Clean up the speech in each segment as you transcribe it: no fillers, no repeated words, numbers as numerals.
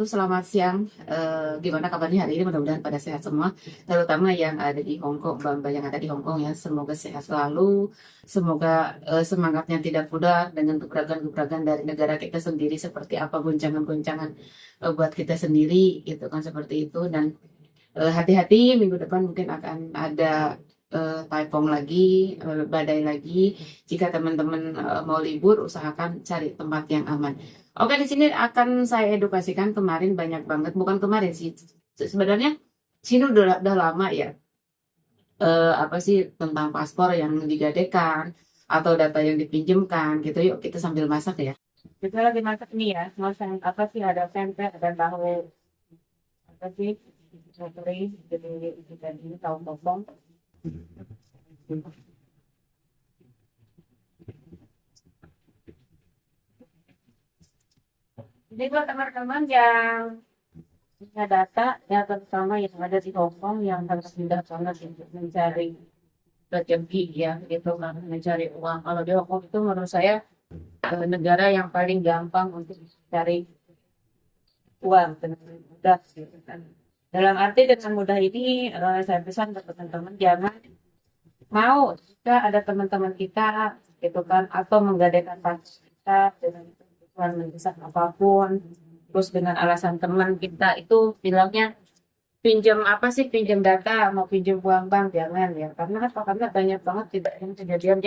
wabarakatuh. Selamat siang. Gimana kabarnya hari ini? Mudah-mudahan pada sehat semua. Terutama yang ada di Hong Kong, Bamba yang ada di Hong Kong ya. Semoga sehat selalu. Semoga semangatnya tidak pudar dengan gebrakan-gebrakan dari negara kita sendiri. Seperti apa goncangan-goncangan buat kita sendiri, gitu kan seperti itu. Dan hati-hati minggu depan mungkin akan ada typhoon lagi, badai lagi. Jika teman-teman mau libur, usahakan cari tempat yang aman. Oke, di sini akan saya edukasikan kemarin banyak banget, bukan kemarin sih. Sebenarnya sini udah lama ya. Apa sih tentang paspor yang digadekan atau data yang dipinjamkan gitu. Yuk kita sambil masak ya. Kita lagi masak nih ya. Masak apa sih? Ada tempe, ada tahu, apa sih? Sorry, jadi kita ini tahu kosong. Jadi buat teman-teman yang punya data, ya terutama yang ada di Hong Kong yang harus mudah banget untuk mencari rezeki ya, gitu kan, mencari uang. Kalau di Hong Kong itu menurut saya negara yang paling gampang untuk cari uang dengan mudah, gitu kan. Dalam arti dengan mudah ini, saya pesan ke teman-teman jangan mau jika ada teman-teman kita gitu kan atau menggadaikan pacar kita dengan tujuan mendesak apapun, terus dengan alasan teman kita itu bilangnya pinjam apa sih, pinjam data, mau pinjam uang bank, jangan ya, karena banyak banget tidak yang kejadian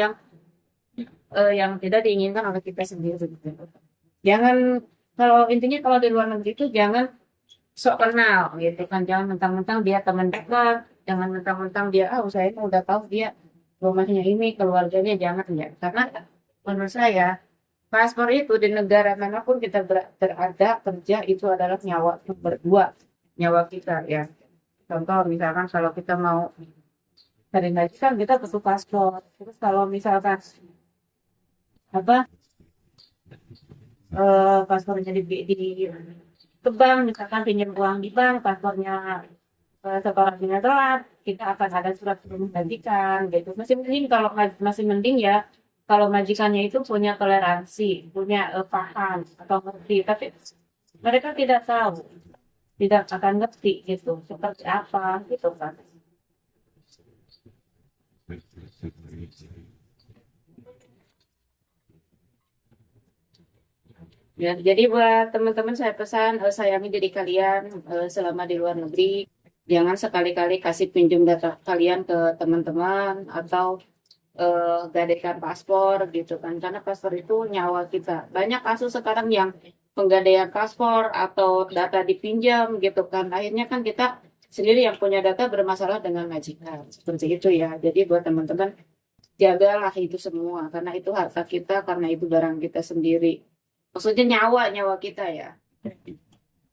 yang tidak diinginkan oleh kita sendiri gitu. Jangan, kalau intinya kalau di luar negeri itu jangan sok kenal gitu kan, jangan mentang-mentang dia teman dekat, jangan mentang-mentang dia saya udah tahu dia rumahnya ini, keluarganya, jangan ya. Karena menurut saya paspor itu di negara manapun kita berada kerja itu adalah nyawa berdua, nyawa kita ya. Contoh misalkan kalau kita mau cari gaji kan kita butuh paspor. Terus kalau misalkan apa paspornya ke bank, misalkan pinjam uang di bank, paspornya sekolahnya telat, kita akan ada surat pembagikan gitu. Masih mending kalau masih mending ya kalau majikannya itu punya toleransi, punya paham atau ngerti, tapi mereka tidak tahu, tidak akan ngerti gitu seperti apa gitu kan. Ya, jadi buat teman-teman saya pesan, sayangi diri kalian selama di luar negeri. Jangan sekali-kali kasih pinjam data kalian ke teman-teman atau gadaikan paspor gitu kan. Karena paspor itu nyawa kita. Banyak kasus sekarang yang penggadaian paspor atau data dipinjam gitu kan. Akhirnya kan kita sendiri yang punya data bermasalah dengan majikan. Seperti itu ya. Jadi buat teman-teman, jagalah itu semua. Karena itu harta kita, karena itu barang kita sendiri. Maksudnya nyawa kita ya.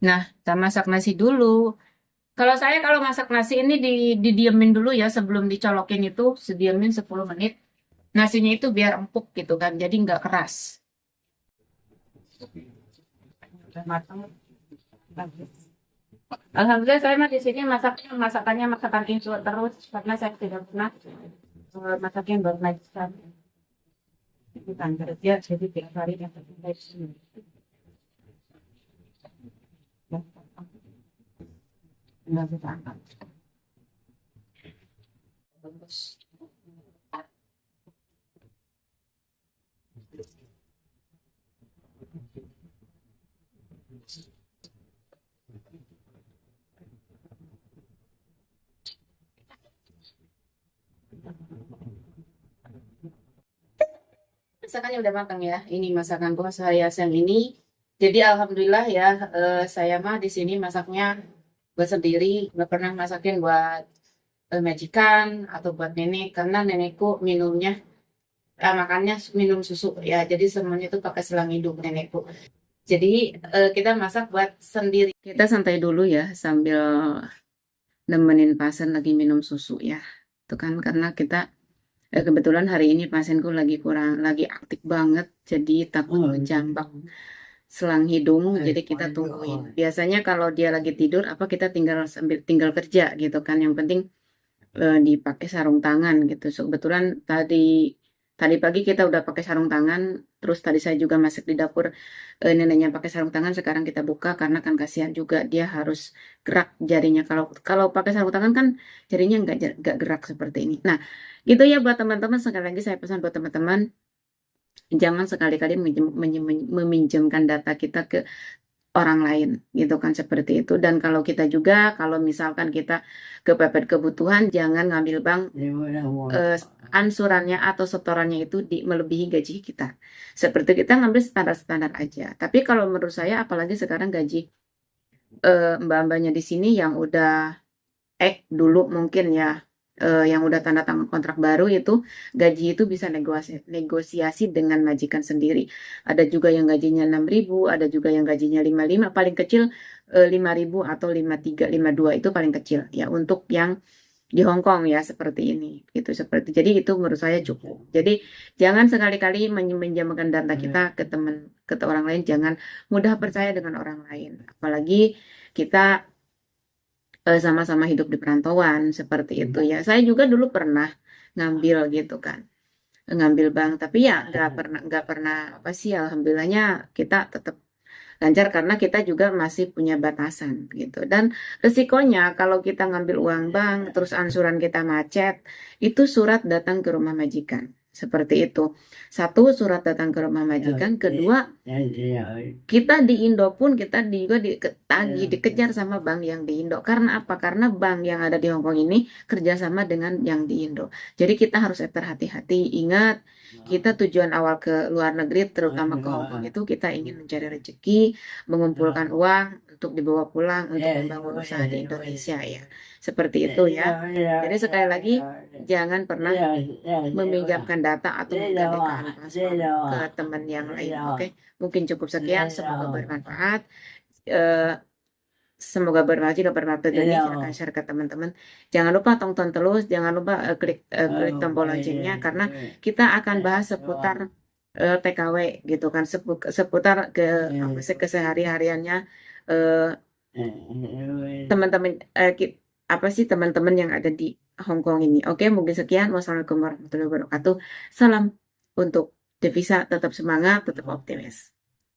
Nah, kita masak nasi dulu. Kalau masak nasi ini didiemin dulu ya sebelum dicolokin itu, sediemin 10 menit. Nasinya itu biar empuk gitu kan, jadi nggak keras. Udah matang. Alhamdulillah saya mah di sini masakannya masakan insur terus karena saya tidak pernah masak yang bermacam. Bukan kerja jadi tiap hari yang terbaik. Nggak bisa angkat. Bagus. Masakannya udah matang ya. Ini masakan gua saya siang ini. Jadi alhamdulillah ya, saya mah di sini masaknya buat sendiri, nggak pernah masakin buat majikan atau buat nenek karena nenekku minumnya makannya minum susu ya. Jadi semuanya itu pakai selang hidup nenekku. Jadi kita masak buat sendiri. Kita santai dulu ya sambil nemenin pasien lagi minum susu ya. Itu kan karena kita kebetulan hari ini pasienku lagi aktif banget, jadi takut menjambak selang hidung, jadi kita tungguin. Biasanya kalau dia lagi tidur, apa kita tinggal kerja gitu kan. Yang penting dipakai sarung tangan gitu. So, kebetulan tadi Tadi pagi kita udah pakai sarung tangan, terus tadi saya juga masak di dapur, neneknya pakai sarung tangan, sekarang kita buka karena kan kasihan juga dia harus gerak jarinya. Kalau kalau pakai sarung tangan kan jarinya nggak gerak seperti ini. Nah, gitu ya buat teman-teman. Sekali lagi saya pesan buat teman-teman, jangan sekali-kali meminjamkan data kita ke orang lain gitu kan seperti itu. Dan kalau kita juga kalau misalkan kita kepepet kebutuhan, jangan ngambil bank eh, ansurannya atau setorannya itu melebihi gaji kita. Seperti kita ngambil standar-standar aja. Tapi kalau menurut saya apalagi sekarang gaji mbak-mbaknya di sini yang udah dulu mungkin ya, yang udah tanda tangan kontrak baru itu gaji itu bisa negosiasi dengan majikan sendiri. Ada juga yang gajinya 6.000, ada juga yang gajinya 55, paling kecil 5.000 atau 53, 52 itu paling kecil ya untuk yang di Hong Kong ya seperti ini gitu seperti. Jadi itu menurut saya cukup. Jadi jangan sekali-kali menjamkan data kita ke orang lain, jangan mudah percaya dengan orang lain. Apalagi kita sama-sama hidup di perantauan seperti itu ya. Saya juga dulu pernah ngambil gitu kan, ngambil bank, tapi ya nggak pernah apa sih. Alhamdulillahnya kita tetap lancar karena kita juga masih punya batasan gitu. Dan resikonya kalau kita ngambil uang bank terus ansuran kita macet, itu surat datang ke rumah majikan. Seperti itu. Satu, surat datang ke rumah majikan. Kedua, kita di Indo pun kita juga dikejar sama bank yang di Indo. Karena apa? Karena bank yang ada di Hong Kong ini kerjasama dengan yang di Indo. Jadi kita harus berhati-hati. Ingat, kita tujuan awal ke luar negeri, terutama ke Hong Kong itu kita ingin mencari rezeki, mengumpulkan uang untuk dibawa pulang untuk membangun usaha di Indonesia ya. Seperti itu ya. Jadi sekali lagi jangan pernah meminjamkan data atau menggadaikan paspor ke teman yang lain. Oke, mungkin cukup sekian. Semoga bermanfaat. Eh, Semoga bermanfaat. Jika bermanfaat ini silahkan share ke teman-teman. Jangan lupa tonton terus. Jangan lupa klik tombol loncengnya karena kita akan bahas seputar TKW gitu kan, seputar kesehari-hariannya eh, teman-teman, apa sih teman-teman yang ada di Hong Kong ini. Oke, mungkin sekian. Wassalamualaikum warahmatullahi wabarakatuh. Salam untuk devisa tetap semangat, tetap optimis.